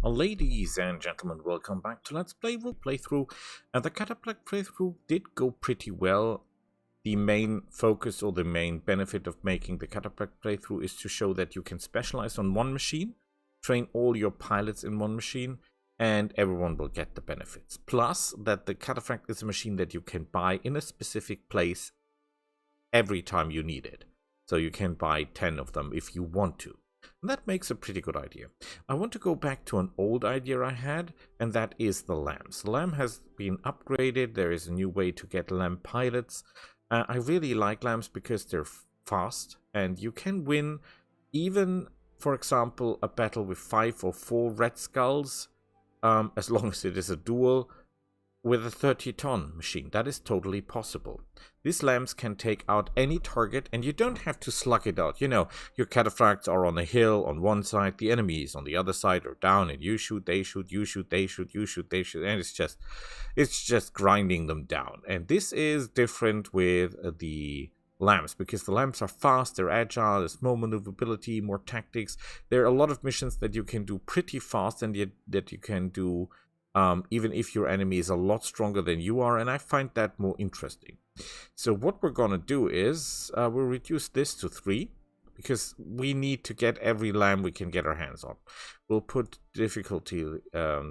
Ladies and gentlemen, welcome back to Let's Play playthrough. The Catapult playthrough did go pretty well. The main focus or the main benefit of making the Catapult playthrough is to show that you can specialize on one machine, train all your pilots in one machine, and everyone will get the benefits. Plus, that the Cataphract is a machine that you can buy in a specific place every time you need it. So you can buy 10 of them if you want to. And that makes a pretty good idea. I want to go back to an old idea I had, and that is the Lams. The Lam has been upgraded. There is a new way to get Lam pilots. I really like Lams because they're fast, and you can win even, for example, a battle with 5 or 4 Red Skulls, as long as it is a duel, with a 30-ton machine. That is totally possible. These Lams can take out any target, and you don't have to slug it out. You know, your cataphracts are on a hill on one side, the enemy is on the other side or down, and you shoot, they shoot, you shoot, they shoot, you shoot, they shoot, and it's just grinding them down. And this is different with the Lams, because the Lams are fast, they're agile, there's more maneuverability, more tactics. There are a lot of missions that you can do pretty fast, and yet that you can do even if your enemy is a lot stronger than you are, and I find that more interesting. So what we're gonna do is we'll reduce this to 3, because we need to get every Lam we can get our hands on. We'll put difficulty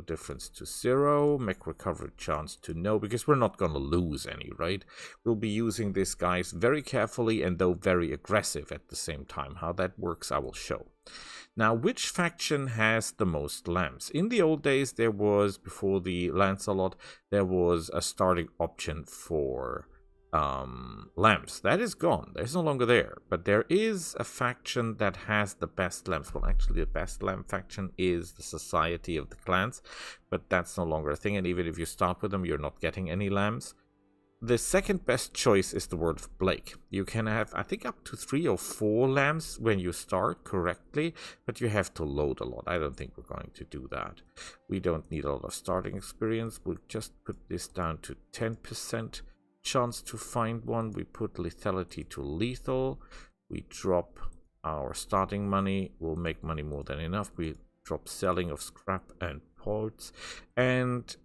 difference to 0, make recovery chance to no, because we're not gonna lose any, right? We'll be using these guys very carefully and though very aggressive at the same time. How that works I will show. Now, which faction has the most Lams? In the old days, there was, before the Lancelot, there was a starting option for Lams. That is gone. It's no longer there. But there is a faction that has the best Lams. Well, actually, the best Lam faction is the Society of the Clans, but that's no longer a thing. And even if you start with them, you're not getting any Lams. The second best choice is the Word of Blake. You can have, I think, up to 3 or 4 Lams when you start correctly, but you have to load a lot. I don't think we're going to do that. We don't need a lot of starting experience. We'll just put this down to 10% chance to find one. We put lethality to lethal. We drop our starting money. We'll make money more than enough. We drop selling of scrap and parts. And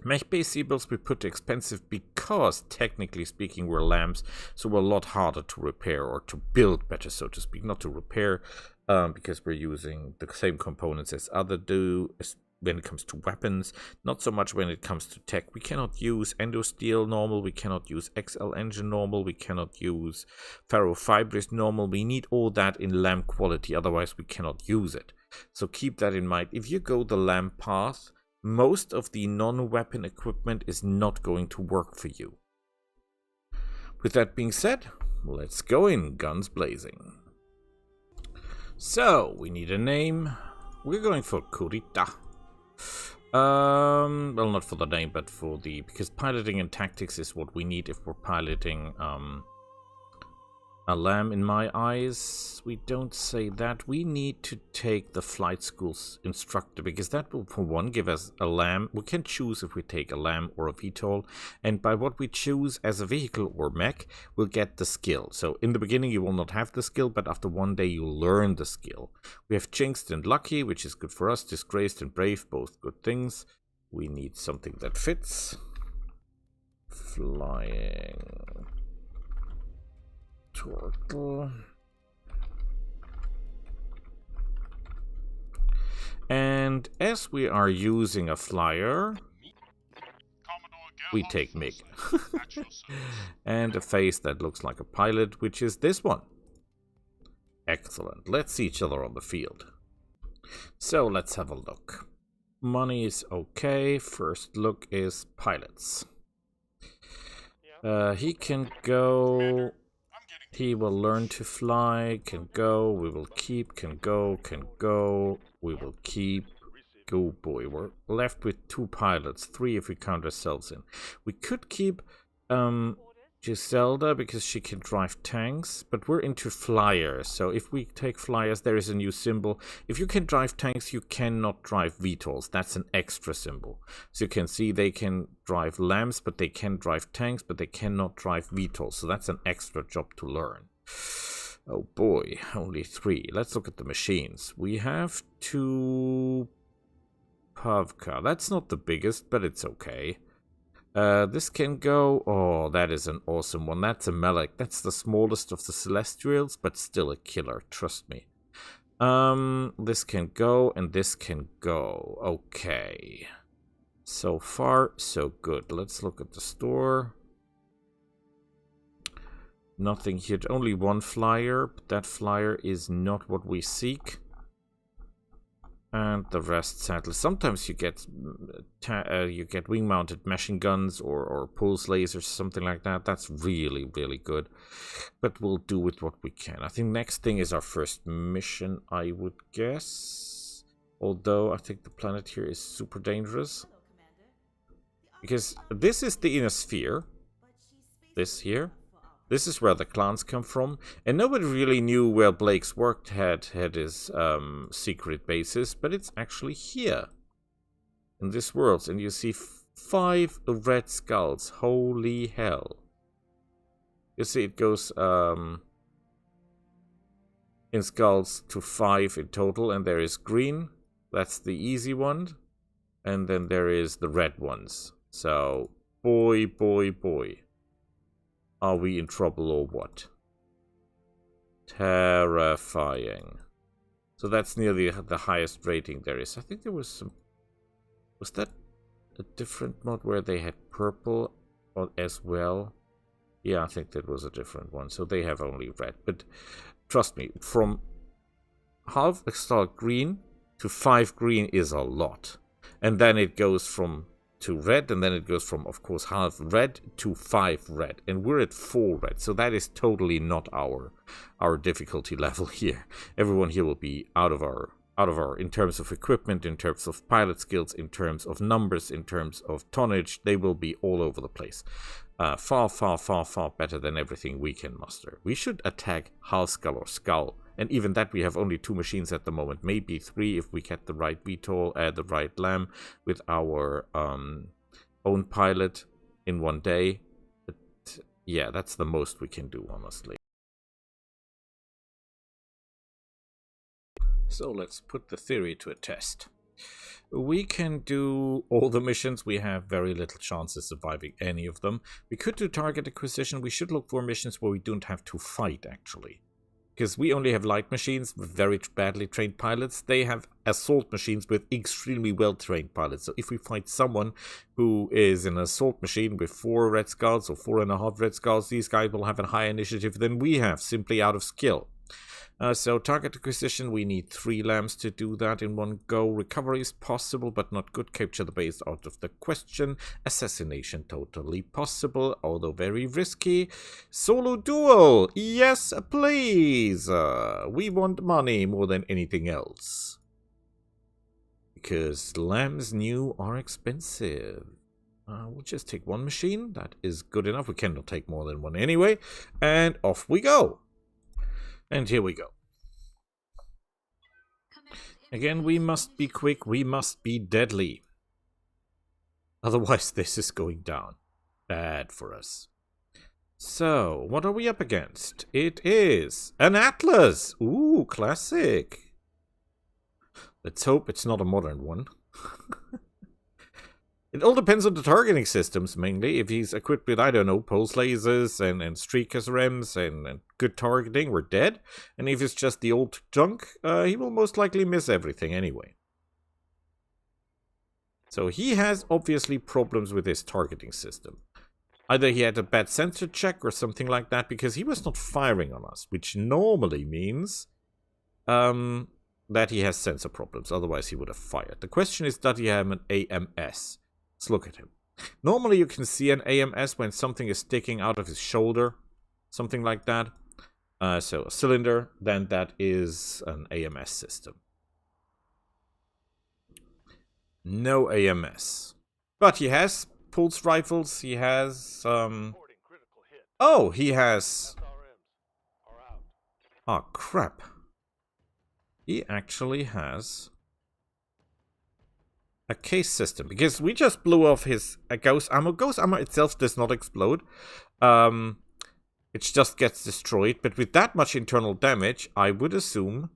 mech-based Seabills we put to expensive because, technically speaking, we're Lams, so we're a lot harder to repair or to build better, so to speak. Not to repair, because we're using the same components as others do when it comes to weapons. Not so much when it comes to tech. We cannot use Endosteel normal, we cannot use XL Engine normal, we cannot use Ferrofibrous normal. We need all that in Lam quality, otherwise we cannot use it. So keep that in mind. If you go the Lam path, most of the non-weapon equipment is not going to work for you. With that being said, let's go in, guns blazing. So, we need a name. We're going for Kurita. Well, not for the name, but for the... because piloting and tactics is what we need if we're piloting a Lam. In my eyes, we don't say that. We need to take the flight school's instructor, because that will, for one, give us a Lam. We can choose if we take a Lam or a VTOL, and by what we choose as a vehicle or mech, we'll get the skill. So in the beginning you will not have the skill, but after one day you'll learn the skill. We have Jinxed and Lucky, which is good for us. Disgraced and Brave, both good things. We need something that fits. Flying turtle. And as we are using a flyer, we take Mig. And a face that looks like a pilot, which is this one. Excellent. Let's see each other on the field. So let's have a look. Money is okay. First look is pilots. He can go. He will learn to fly, can go, we will keep, can go, we will keep. Go boy, we're left with 2 pilots, 3 if we count ourselves in. We could keep Giselda because she can drive tanks, but we're into flyers, so if we take flyers, there is a new symbol. If you can drive tanks, you cannot drive VTOLs. That's an extra symbol. So you can see they can drive Lams, but they can drive tanks, but they cannot drive VTOLs. So that's an extra job to learn. Oh boy, only 3. Let's look at the machines. We have 2 Pavka. That's not the biggest, but it's okay. This can go... Oh, that is an awesome one. That's a Melek. That's the smallest of the Celestials, but still a killer, trust me. This can go, and this can go. Okay. So far, so good. Let's look at the store. Nothing here. Only 1 flyer, but that flyer is not what we seek. And the rest, sadly. Sometimes you get wing-mounted machine guns or pulse lasers, something like that. That's really, really good. But we'll do with what we can. I think next thing is our first mission, I would guess. Although I think the planet here is super dangerous. Because this is the inner sphere. This here. This is where the clans come from, and nobody really knew where Blake's work had his secret bases, but it's actually here, in this world, and you see 5 red skulls. Holy hell. You see it goes in skulls to 5 in total, and there is green, that's the easy one, and then there is the red ones. So, boy, boy, boy. Are we in trouble or what? Terrifying. So that's nearly the highest rating there is. I think there was some... Was that a different mod where they had purple as well? Yeah, I think that was a different one. So they have only red. But trust me, from half a star green to 5 green is a lot. And then it goes from... to red, and then it goes from, of course, half red to 5 red, and we're at 4 red, so that is totally not our difficulty level here. Everyone here will be out of our in terms of equipment, in terms of pilot skills, in terms of numbers, in terms of tonnage. They will be all over the place. Far, far, far, far better than everything we can muster. We should attack Halskull or Skull. And even that, we have only 2 machines at the moment. Maybe 3 if we get the right VTOL, the right Lam with our own pilot in 1 day. But yeah, that's the most we can do, honestly. So let's put the theory to a test. We can do all the missions. We have very little chance of surviving any of them. We could do target acquisition. We should look for missions where we don't have to fight, actually. Because we only have light machines with very badly trained pilots. They have assault machines with extremely well-trained pilots. So if we fight someone who is an assault machine with 4 red skulls or 4.5 red skulls, these guys will have a higher initiative than we have, simply out of skill. So target acquisition, we need 3 lambs to do that in 1 go. Recovery is possible, but not good. Capture the base out of the question. Assassination totally possible, although very risky. Solo duel, yes please. We want money more than anything else. Because lambs new are expensive. We'll just take 1 machine, that is good enough. We cannot take more than 1 anyway. And off we go. And here we go. Again, we must be quick, we must be deadly. Otherwise, this is going down. Bad for us. So, what are we up against? It is an Atlas! Ooh, classic. Let's hope it's not a modern one. It all depends on the targeting systems, mainly. If he's equipped with, I don't know, pulse lasers and streak SRMs and good targeting, we're dead. And if it's just the old junk, he will most likely miss everything anyway. So he has obviously problems with his targeting system. Either he had a bad sensor check or something like that, because he was not firing on us, which normally means that he has sensor problems. Otherwise, he would have fired. The question is, does he have an AMS? Let's look at him. Normally you can see an AMS when something is sticking out of his shoulder. Something like that. So a cylinder, then that is an AMS system. No AMS. But he has pulse rifles. He has... Oh, he has... Oh, crap. He actually has... a case system, because we just blew off his ghost ammo. Ghost ammo itself does not explode. It just gets destroyed, but with that much internal damage, I would assume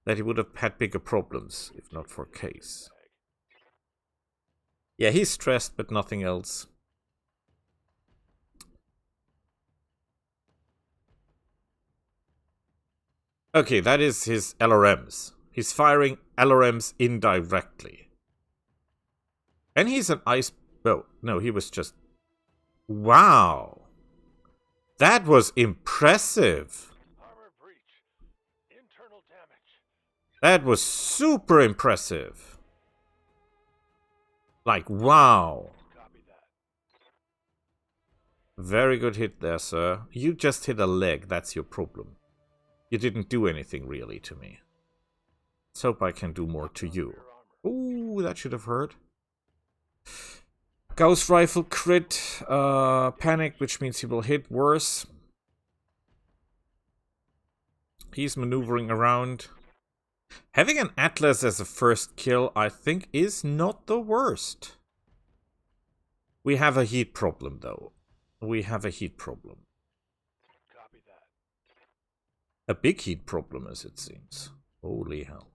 that he would have had bigger problems, if not for Case. Yeah, he's stressed, but nothing else. Okay, that is his LRMs. He's firing LRMs indirectly. And he's an ice... Oh, no, he was just... Wow! That was impressive! Armor breach. Internal damage. That was super impressive! Like, wow! Copy that. Very good hit there, sir. You just hit a leg, that's your problem. You didn't do anything really to me. Let's hope I can do more to you. Ooh, that should have hurt. Gauss rifle crit, panic, which means he will hit worse. He's maneuvering around. Having an Atlas as a first kill, I think, is not the worst. We have a heat problem, though. We have a heat problem. Copy that. A big heat problem, as it seems. Holy hell.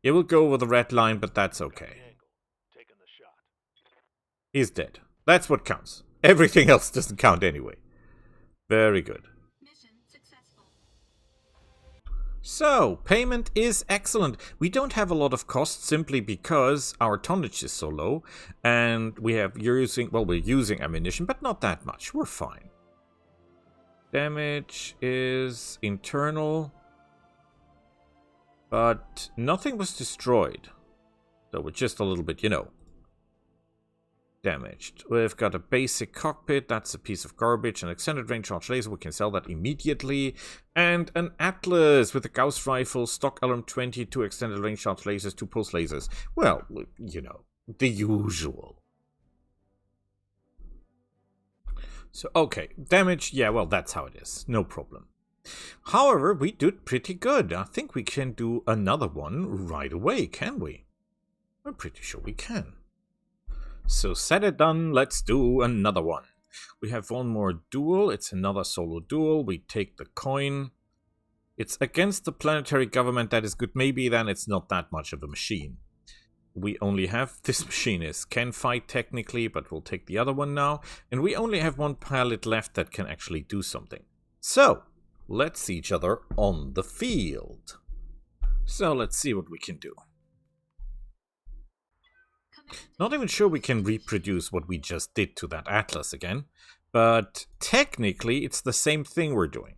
It will go over the red line, but that's okay. Taking the shot. He's dead. That's what counts. Everything else doesn't count anyway. Very good. Mission successful. So, payment is excellent. We don't have a lot of costs simply because our tonnage is so low. And we're using ammunition, but not that much. We're fine. Damage is internal. But nothing was destroyed. So we're just a little bit, damaged. We've got a basic cockpit. That's a piece of garbage. An extended range charge laser. We can sell that immediately. And an Atlas with a Gauss rifle, stock LM20, 2 extended range charge lasers, 2 pulse lasers. Well, the usual. So, okay. Damage, yeah, well, that's how it is. No problem. However, we did pretty good. I think we can do another one right away, can we? I'm pretty sure we can. So, set it done, let's do another one. We have one more duel. It's another solo duel. We take the coin. It's against the planetary government. That is good. Maybe then it's not that much of a machine. We only have... This machine can fight technically, but we'll take the other one now. And we only have one pilot left that can actually do something. So... let's see each other on the field. So let's see what we can do. Not even sure we can reproduce what we just did to that Atlas again. But technically it's the same thing we're doing.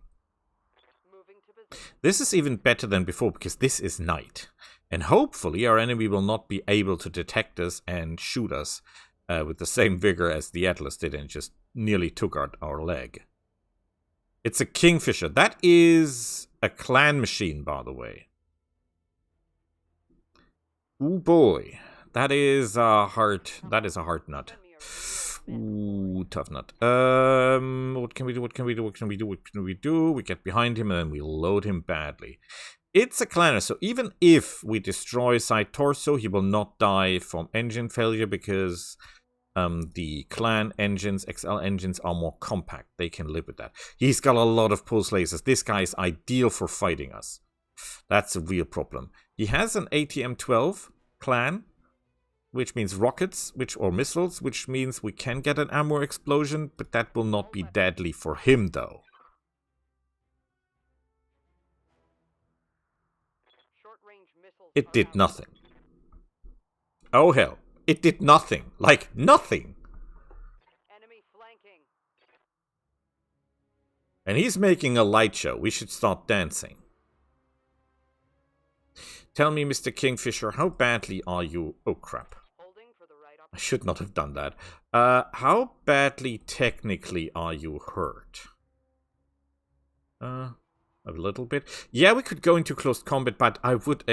This is even better than before because this is night. And hopefully our enemy will not be able to detect us and shoot us with the same vigor as the Atlas did and just nearly took out our leg. It's a Kingfisher. That is a clan machine, by the way. Ooh boy. That is a hard nut. Ooh, tough nut. What can we do? We get behind him and then we load him badly. It's a clanner, so even if we destroy side torso, he will not die from engine failure because... the clan engines, XL engines are more compact. They can live with that. He's got a lot of pulse lasers. This guy is ideal for fighting us. That's a real problem. He has an ATM-12 clan, which means rockets, or missiles, which means we can get an ammo explosion, but that will not be deadly for him, though. It did nothing. Oh, hell. It did nothing. Like, nothing. Enemy flanking. And he's making a light show. We should start dancing. Tell me, Mr. Kingfisher, how badly are you... Oh, crap. Holding for the right I should not have done that. How badly, technically, are you hurt? A little bit. Yeah, we could go into close combat, but I would...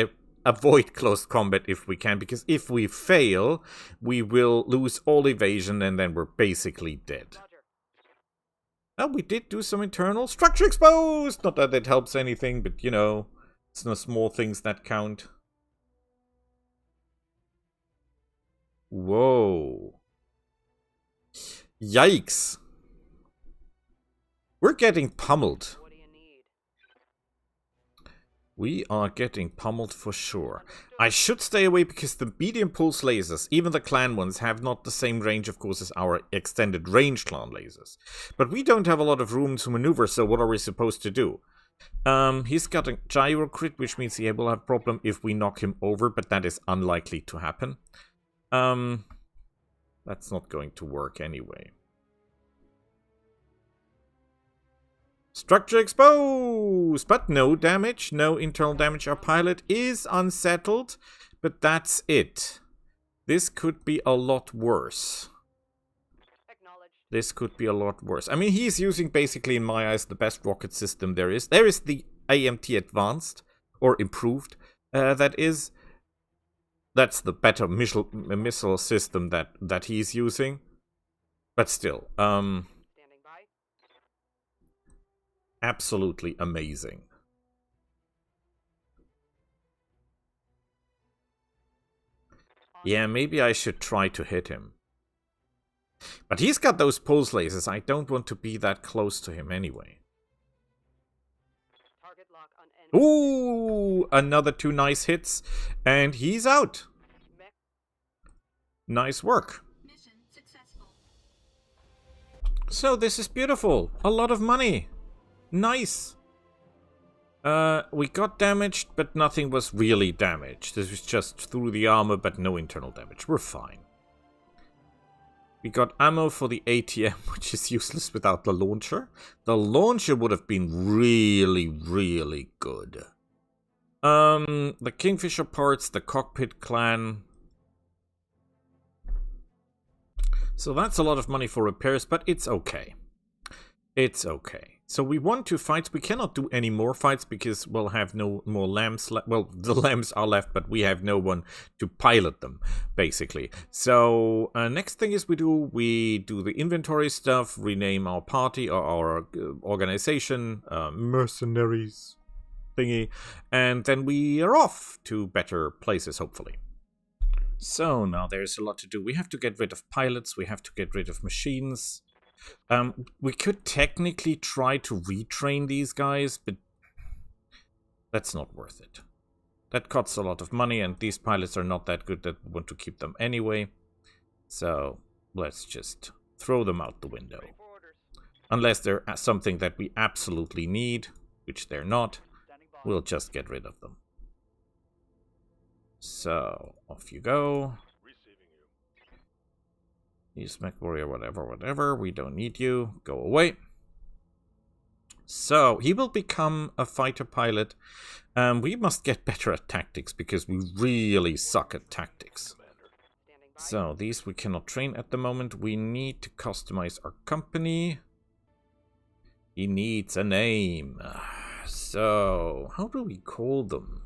avoid close combat if we can, because if we fail, we will lose all evasion and then we're basically dead. Oh, we did do some internal structure exposed! Not that it helps anything, but it's no small things that count. Whoa. Yikes. We're getting pummeled. What do you need? We are getting pummeled for sure. I should stay away because the medium pulse lasers, even the clan ones, have not the same range, of course, as our extended range clan lasers. But we don't have a lot of room to maneuver, so what are we supposed to do? He's got a gyro crit, which means he will have problem if we knock him over, but that is unlikely to happen. That's not going to work anyway. Structure exposed! But no damage, no internal damage. Our pilot is unsettled, but that's it. This could be a lot worse. This could be a lot worse. I mean, he's using, basically, in my eyes, the best rocket system there is. There is the AMT Advanced, or Improved. That's the better missile system that he's using. But still, absolutely amazing. Yeah, maybe I should try to hit him. But he's got those pulse lasers. I don't want to be that close to him anyway. Ooh, another 2 nice hits. And he's out. Nice work. So this is beautiful. A lot of money. Nice. We got damaged, but nothing was really damaged. This was just through the armor, but no internal damage. We're fine. We got ammo for the ATM, which is useless without the launcher. The launcher would have been really, really good. The Kingfisher parts, the cockpit clan. So that's a lot of money for repairs, but it's okay. It's okay. So we won 2 fights. We cannot do any more fights because we'll have no more lambs left. Well, the lambs are left, but we have no one to pilot them, basically. So next thing is we do the inventory stuff, rename our party or our organization, mercenaries thingy, and then we are off to better places, hopefully. So now there's a lot to do. We have to get rid of pilots. We have to get rid of machines. We could technically try to retrain these guys, but that's not worth it. That costs a lot of money, and these pilots are not that good that we want to keep them anyway. So let's just throw them out the window. Unless they're something that we absolutely need, which they're not, we'll just get rid of them. So off you go. Use Mech Warrior, whatever. We don't need you. Go away. So, he will become a fighter pilot. We must get better at tactics, because we really suck at tactics. So, these we cannot train at the moment. We need to customize our company. He needs a name. So, how do we call them?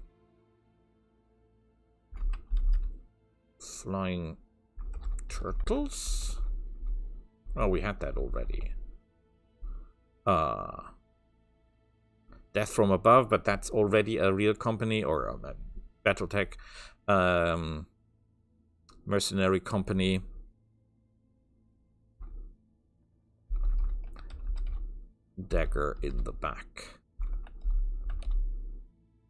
Flying Turtles? Oh, we had that already. Death from Above, but that's already a real company, or a BattleTech mercenary company. Dagger in the back.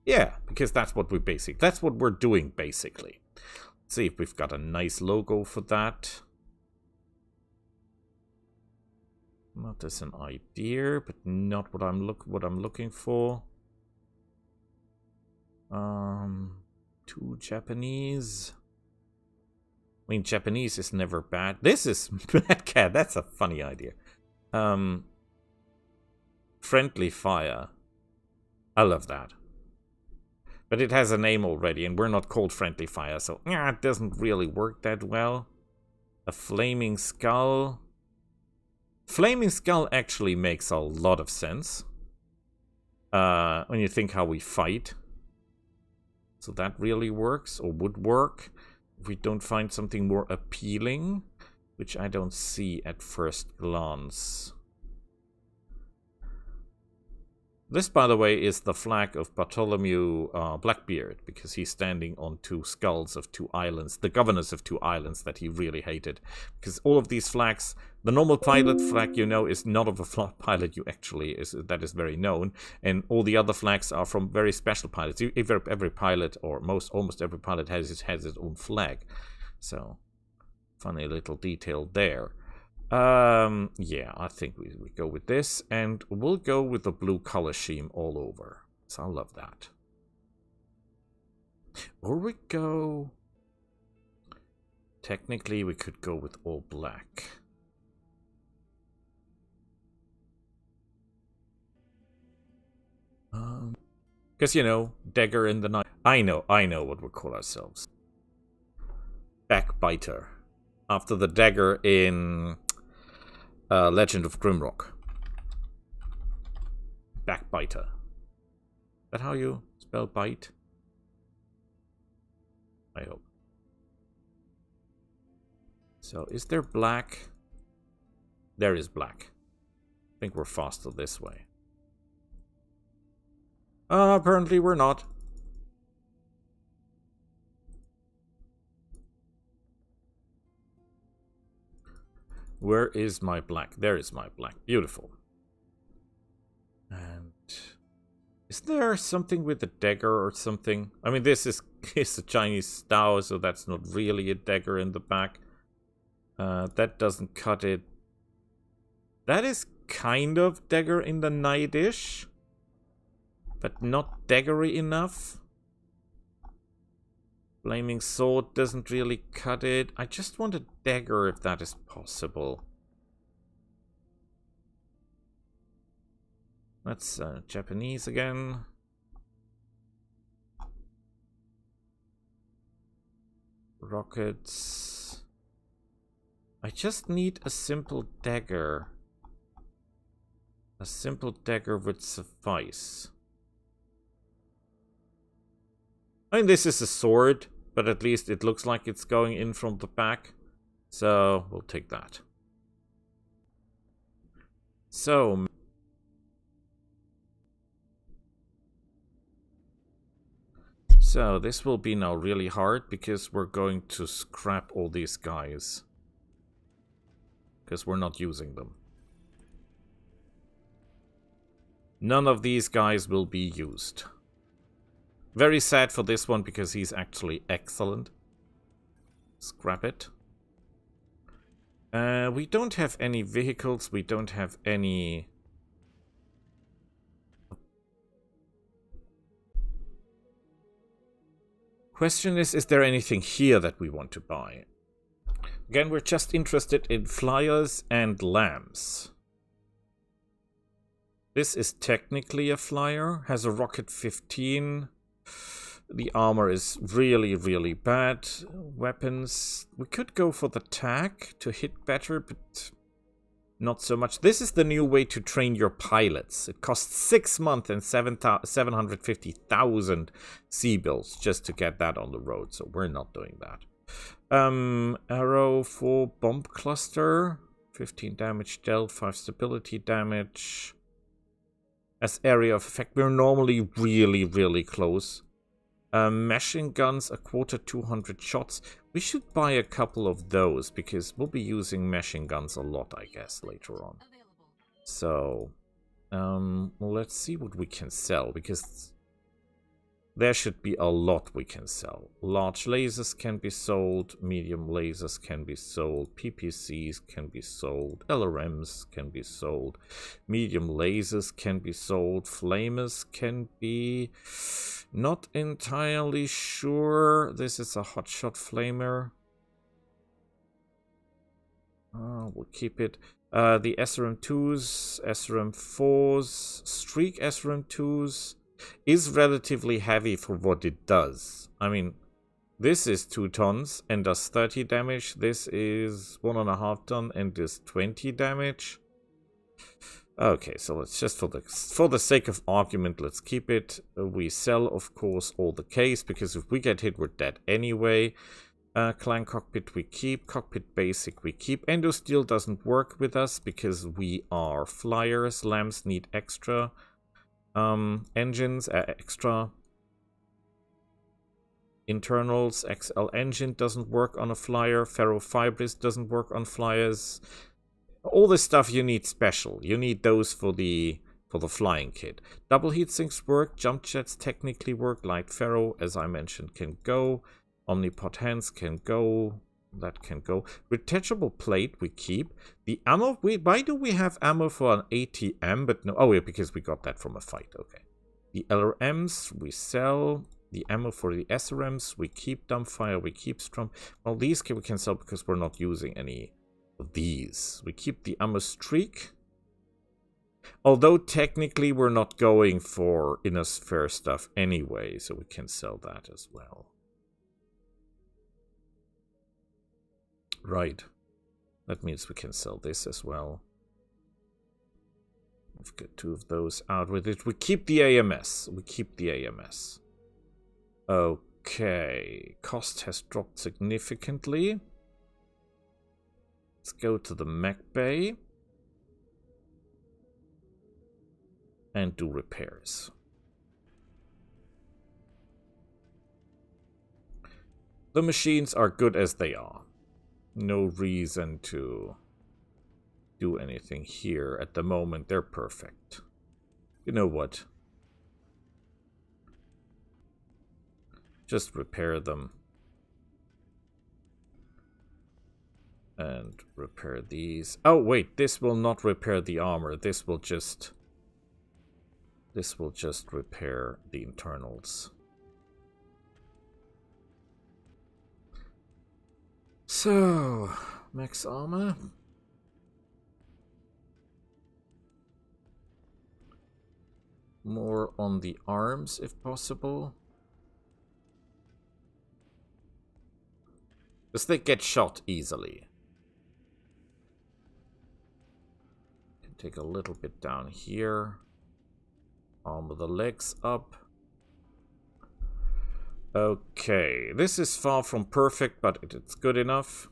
Yeah, because that's what we're doing basically. Let's see if we've got a nice logo for that. Not as an idea, but not what I'm looking for. Too Japanese. I mean, Japanese is never bad. This is Bad Cat. That's a funny idea. Friendly Fire. I love that. But it has a name already, and we're not called Friendly Fire, so it doesn't really work that well. A Flaming Skull. Flaming Skull actually makes a lot of sense. When you think how we fight. So that really works, or would work, if we don't find something more appealing, which I don't see at first glance. This, by the way, is the flag of Bartholomew Blackbeard, because he's standing on two skulls of two islands, the governors of two islands that he really hated. Because all of these flags, the normal pilot flag, you know, is not of a pilot you actually is, that is very known, and all the other flags are from very special pilots. Every pilot, or almost every pilot, has its own flag. So, funny little detail there. Yeah, I think we go with this, and we'll go with the blue color scheme all over. So I love that. Or we go... Technically, we could go with all black. Because, you know, dagger in the night. I know what we'll call ourselves. Backbiter. After the dagger in... Legend of Grimrock. Backbiter. Is that how you spell bite? I hope. So, is there black? There is black. I think we're faster this way. Apparently we're not. Where is my black? There is my black. Beautiful. And is there something with a dagger or something? I mean, this is a Chinese style, so that's not really a dagger in the back. That doesn't cut it. That is kind of dagger in the night-ish, but not daggery enough. Flaming sword doesn't really cut it. I just want a dagger if that is possible. That's Japanese again. Rockets. I just need a simple dagger. A simple dagger would suffice. I mean, this is a sword, but at least it looks like it's going in from the back. So, we'll take that. So... So, this will be now really hard, because we're going to scrap all these guys. Because we're not using them. None of these guys will be used. Very sad for this one, because he's actually excellent. Scrap it. We don't have any vehicles. We don't have any... Question is there anything here that we want to buy? Again, we're just interested in flyers and lambs. This is technically a flyer. Has a rocket 15. The armor is really, really bad. Weapons. We could go for the tag to hit better, but not so much. This is the new way to train your pilots. It costs 6 months and 750,000 C-bills just to get that on the road, so we're not doing that. Arrow for bomb cluster. 15 damage dealt, 5 stability damage. As area of effect, we're normally really, really close. Machine guns, a quarter 200 shots. We should buy a couple of those, because we'll be using machine guns a lot, I guess, later on. So, let's see what we can sell, because there should be a lot we can sell. Large lasers can be sold, medium lasers can be sold, PPCs can be sold, LRMs can be sold, medium lasers can be sold, flamers can be... Not entirely sure. This is a hotshot flamer. We'll keep it. The SRM2s, SRM4s, Streak SRM2s is relatively heavy for what it does. I mean, this is 2 tons and does 30 damage. This is 1.5 ton and does 20 damage. Okay, so let's just, for the sake of argument, let's keep it. We sell, of course, all the case, because if we get hit, we're dead anyway. Clan Cockpit we keep, Cockpit Basic we keep. Endosteel doesn't work with us, because we are flyers. Lambs need extra. engines, extra internals. XL engine doesn't work on a flyer. Ferrofibris doesn't work on flyers. All this stuff you need special. You need those for the flying kit. Double heat sinks work. Jump jets technically work. Light ferro, as I mentioned, can go. Omnipod hands can go. That can go. Retachable plate we keep. The ammo, why do we have ammo for an ATM? But no, oh yeah, because we got that from a fight. Okay. The LRMs we sell. The ammo for the SRMs we keep. Dumbfire we keep. Strum. Well, these we can sell because we're not using any of these. We keep the ammo streak. Although technically we're not going for inner sphere stuff anyway, so we can sell that as well. Right. That means we can sell this as well. We've got 2 of those out with it. We keep the AMS. We keep the AMS. Okay. Cost has dropped significantly. Let's go to the mech bay. And do repairs. The machines are good as they are. No reason to do anything here. At the moment, they're perfect. You know what? Just repair them. And repair these. Oh, wait. This will not repair the armor. This will just repair the internals. So, max armor. More on the arms if possible. Because they get shot easily. Can take a little bit down here. Armor the legs up. Okay, this is far from perfect, but it's good enough.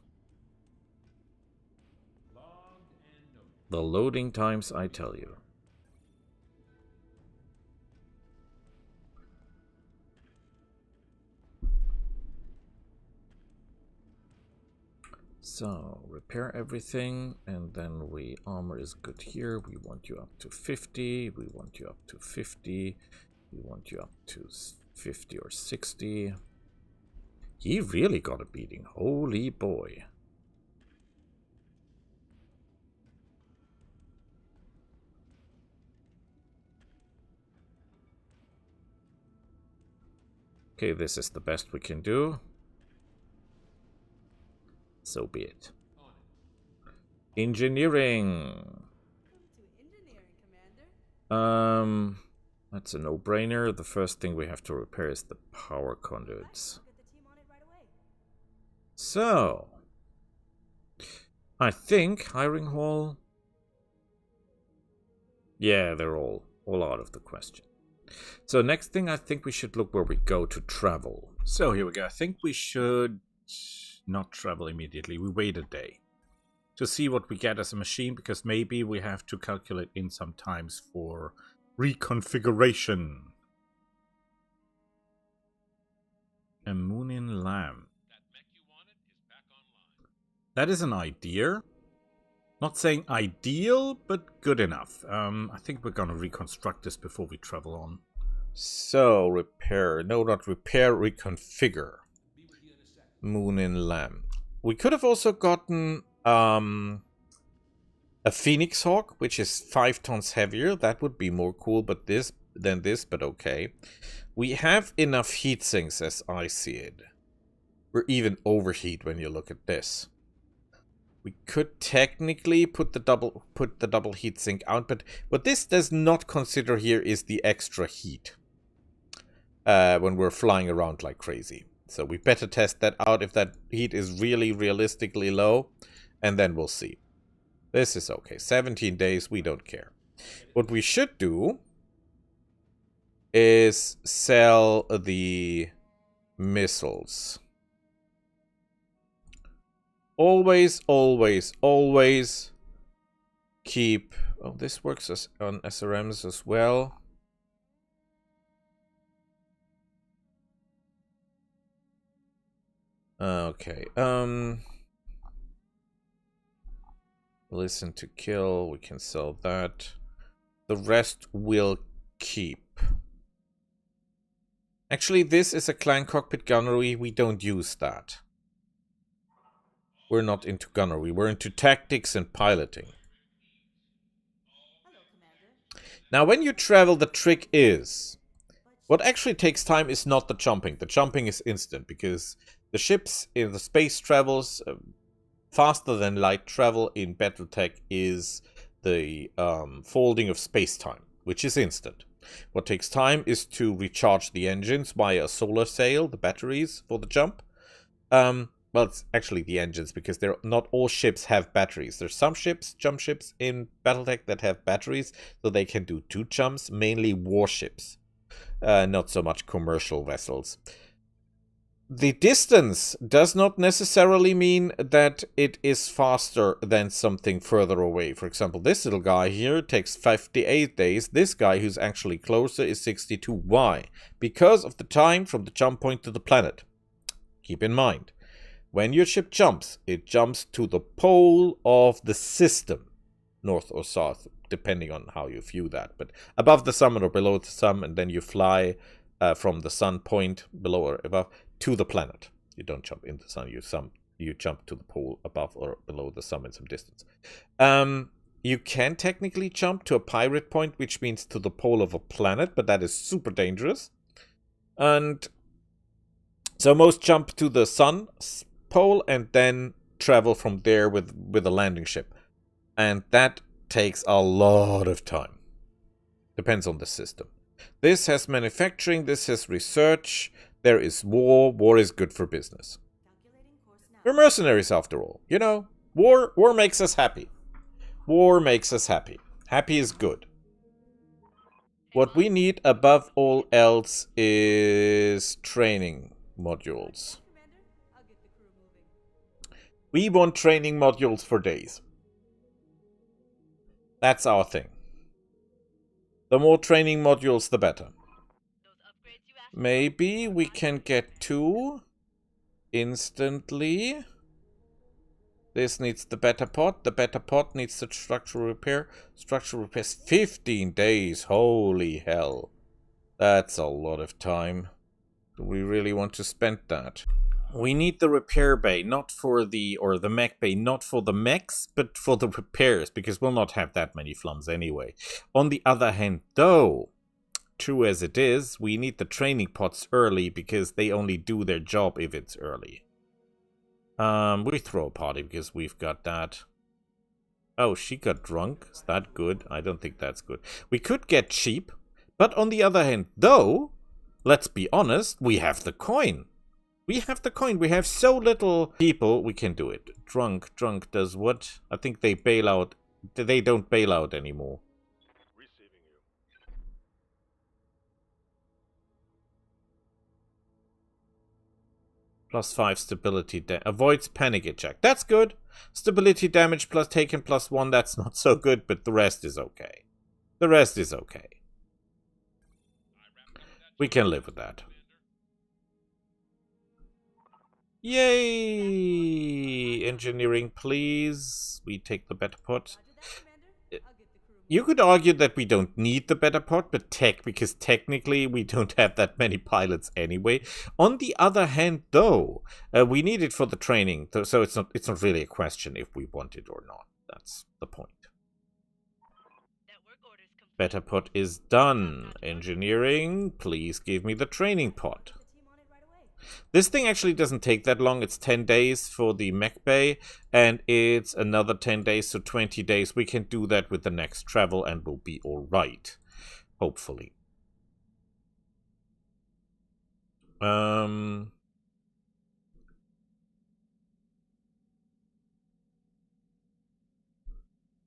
The loading times, I tell you. So, repair everything, and then armor is good here. We want you up to 50, we want you up to 50, we want you up to 50 or 60. He really got a beating. Holy boy. Okay, this is the best we can do. So be it. Engineering. That's a no-brainer. The first thing we have to repair is the power conduits. So, I think hiring hall. Yeah, they're all out of the question. So next thing, I think we should look where we go to travel. So here we go. I think we should not travel immediately. We wait a day to see what we get as a machine, because maybe we have to calculate in sometimes for reconfiguration. A Lot Lam. That is an idea. Not saying ideal, but good enough. I think we're gonna reconstruct this before we travel on. So, repair. No, not repair, reconfigure. Lot Lam. We could have also gotten a Phoenix Hawk, which is 5 tons heavier. That would be more cool than this, but okay. We have enough heat sinks as I see it. We're even overheat when you look at this. We could technically put the double heat sink out, but what this does not consider here is the extra heat when we're flying around like crazy. So we better test that out if that heat is really realistically low, and then we'll see. This is okay. 17 days, we don't care. What we should do is sell the missiles. Always, always, always keep... Oh, this works on SRMs as well. Okay. Listen to kill. We can sell that. The rest will keep. Actually, this is a clan cockpit gunnery. We don't use that. We're not into gunnery. We're into tactics and piloting. Now, when you travel, the trick is... What actually takes time is not the jumping. The jumping is instant, because the ships in the space travels faster than light travel in BattleTech is the folding of space-time, which is instant. What takes time is to recharge the engines via a solar sail, the batteries for the jump. Well, it's actually the engines, because not all ships have batteries. There's some ships, jump ships in BattleTech that have batteries, so they can do 2 jumps, mainly warships. Not so much commercial vessels. The distance does not necessarily mean that it is faster than something further away. For example, this little guy here takes 58 days. This guy who's actually closer is 62. Why? Because of the time from the jump point to the planet. Keep in mind, when your ship jumps, it jumps to the pole of the system, north or south, depending on how you view that. But above the sun or below the sun, and then you fly from the sun point, below or above, to the planet. You don't jump in the sun, you jump to the pole above or below the sun in some distance. You can technically jump to a pirate point, which means to the pole of a planet, but that is super dangerous. And so most jump to the sun pole and then travel from there with a landing ship. And that takes a lot of time. Depends on the system. This has manufacturing, this has research, there is war. War is good for business. We're mercenaries after all. You know, war makes us happy. War makes us happy. Happy is good. What we need above all else is training modules. We want training modules for days. That's our thing. The more training modules, the better. Maybe we can get 2 instantly. This needs the beta pod. The beta pod needs the structural repair. Structural repair's 15 days. Holy hell. That's a lot of time. Do we really want to spend that? We need the repair bay, not for the mech bay, not for the mechs, but for the repairs, because we'll not have that many flums anyway. On the other hand, though, true as it is, we need the training pods early, because they only do their job if it's early. We throw a party, because we've got that. Oh, she got drunk? Is that good? I don't think that's good. We could get cheap, but on the other hand, though, let's be honest, we have the coin. We have the coin. We have so little people. We can do it. Drunk does what? I think they bail out. They don't bail out anymore. Receiving you. +5 stability. Avoids panic attack. That's good. Stability damage plus taken +1. That's not so good, but the rest is okay. The rest is okay. We can live with that. Yay! Engineering, please. We take the better pot. You could argue that we don't need the better pot, but because technically we don't have that many pilots anyway. On the other hand, though, we need it for the training, so it's not really a question if we want it or not. That's the point. Better pot is done. Engineering, please give me the training pot. This thing actually doesn't take that long. It's 10 days for the mech bay, and it's another 10 days, so 20 days. We can do that with the next travel, and we'll be alright. Hopefully.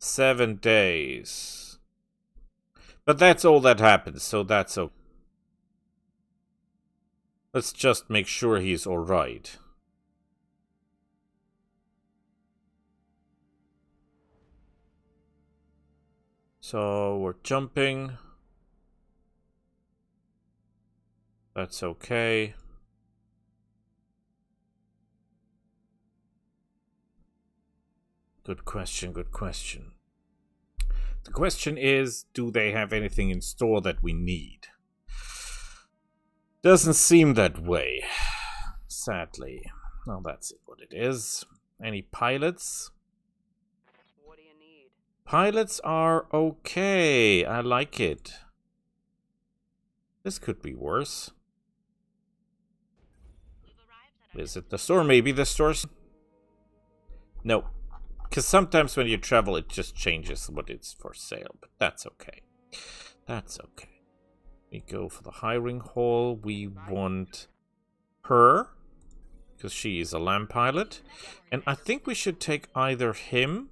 7 days. But that's all that happens, so that's okay. Let's just make sure he's alright. So we're jumping. That's okay. Good question, good question. The question is, do they have anything in store that we need? Doesn't seem that way, sadly. Well, that's it, what it is. Any pilots? What do you need? Pilots are okay. I like it. This could be worse. Is it the store? Maybe the store's... No. Because sometimes when you travel, it just changes what it's for sale. But that's okay. That's okay. We go for the hiring hall. We want her. Because she is a Lam pilot. And I think we should take either him.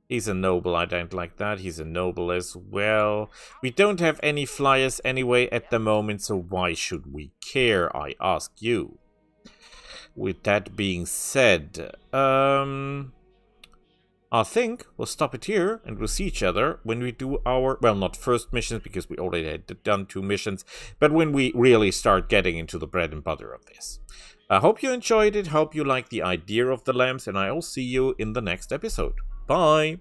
He's a noble. I don't like that. He's a noble as well. We don't have any flyers anyway at the moment. So why should we care? I ask you. With that being said, I think we'll stop it here and we'll see each other when we do our, well, not first missions because we already had done 2 missions, but when we really start getting into the bread and butter of this. I hope you enjoyed it, hope you like the idea of the lamps, and I'll see you in the next episode. Bye!